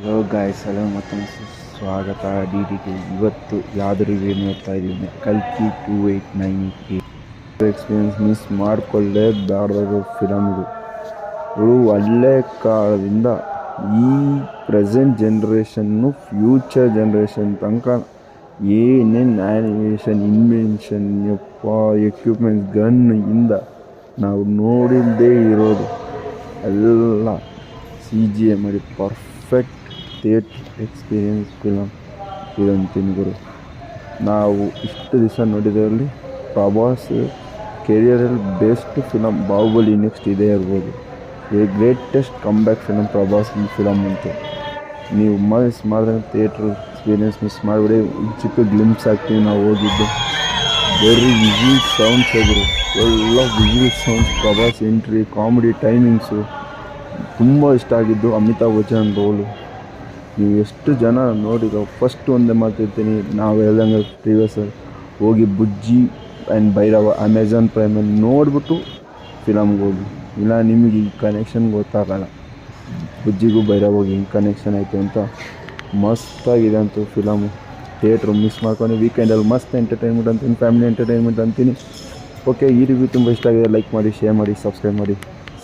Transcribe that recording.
Hello guys, hello ಮತ್ತೊಮ್ಮೆ ಸ್ವಾಗತ DDT. ಇವತ್ತು ಯಾವ್ದು ರಿವ್ಯೂ ನೋಡ್ತಾ ಇದ್ದೀನಿ, ಕಲ್ಕಿ 2898 ಎಕ್ಸ್ಪೀರಿಯನ್ಸ್ ಮಿಸ್ ಮಾಡಿಕೊಳ್ಳೇಬಾರ್ದು ಫಿಲಮ್ ಇದು. ಹಳೆ ಕಾಲದಿಂದ ಈ ಪ್ರೆಸೆಂಟ್ ಜನ್ರೇಷನ್ನು ಫ್ಯೂಚರ್ ಜನ್ರೇಷನ್ ತನಕ ಏನೇನು ಆ್ಯನಿಮೇಷನ್ ಇನ್ವೆನ್ಷನ್ ಎಕ್ವಿಪ್ಮೆಂಟ್ಸ್ ಗನ್ ಇಂದ ನಾವು ನೋಡಿಲ್ಲದೆ ಇರೋದು ಎಲ್ಲ CGI ಮಾಡಿ ಪರ್ಫೆಕ್ಟ್ ಥಿಯೇಟ್ರ್ ಎಕ್ಸ್ಪೀರಿಯನ್ಸ್ ಫಿಲಮ್ ಇದಂತೀನಿ ಗುರು. ನಾವು ಇಷ್ಟು ದಿವಸ ನೋಡಿದ್ರಲ್ಲಿ ಪ್ರಭಾಸ್ ಕೆರಿಯರಲ್ಲಿ ಬೆಸ್ಟ್ ಫಿಲಮ್ ಬಾಹುಬಲಿ ನೆಕ್ಸ್ಟ್ ಇದೇ ಇರ್ಬೋದು. ಗ್ರೇಟೆಸ್ಟ್ ಕಮ್ಬ್ಯಾಕ್ ಫಿಲಮ್ ಪ್ರಭಾಸ್ ಈ ಫಿಲಮ್ ಅಂತು. ನೀವು ಮಿಸ್ ಮಾಡಿದ್ರೆ ಥಿಯೇಟ್ರ್ ಎಕ್ಸ್ಪೀರಿಯನ್ಸ್ ಮಿಸ್ ಮಾಡಿಬಿಡಿ. ಚಿಕ್ಕ ಗ್ಲಿಮ್ಸ್ ಆಗ್ತೀವಿ ನಾವು ಹೋಗಿದ್ದು. ವೆರಿ ವಿಜಿಲ್ ಸೌಂಡ್ಸ್ ಆಗಿರು, ಎಲ್ಲ whistle sounds, Prabhas entry, comedy timings ತುಂಬ ಇಷ್ಟ ಆಗಿದ್ದು. ಅಮಿತಾಬ್ ಬಚ್ಚನ್ ರೋಲು ನೀವು ಎಷ್ಟು ಜನ ನೋಡಿರೋ ಫಸ್ಟ್ ಒಂದೇ ಮಾತಿರ್ತೀನಿ, ನಾವು ಹೇಳ್ದಂಗೆ ಪ್ರೀವಿಯಸ್ಸಲ್ಲಿ ಹೋಗಿ ಬುಜ್ಜಿ ಆ್ಯಂಡ್ ಭೈರವ ಅಮೆಝಾನ್ ಪ್ರೈಮಲ್ಲಿ ನೋಡಿಬಿಟ್ಟು ಫಿಲಮ್ಗೆ ಹೋಗಿ, ಇಲ್ಲ ನಿಮಗೆ ಈ ಕನೆಕ್ಷನ್ ಗೊತ್ತಾಗಲ್ಲ. ಬುಜ್ಜಿಗೂ ಭೈರವಿಗೆ ಹಿಂಗೆ ಕನೆಕ್ಷನ್ ಆಯಿತು ಅಂತ. ಮಸ್ತಾಗಿದೆ ಅಂತು ಫಿಲಮು. ಥಿಯೇಟ್ರು ಮಿಸ್ ಮಾಡ್ಕೊಂಡು ವೀಕೆಂಡಲ್ಲಿ ಮಸ್ತ್ ಎಂಟರ್ಟೈನ್ಮೆಂಟ್ ಅಂತೀನಿ, ಫ್ಯಾಮಿಲಿ ಎಂಟರ್ಟೈನ್ಮೆಂಟ್ ಅಂತೀನಿ. ಓಕೆ, ಈ ರಿವ್ಯೂ ತುಂಬ ಇಷ್ಟ ಆಗಿದೆ. ಲೈಕ್ ಮಾಡಿ, ಶೇರ್ ಮಾಡಿ, ಸಬ್ಸ್ಕ್ರೈಬ್ ಮಾಡಿ.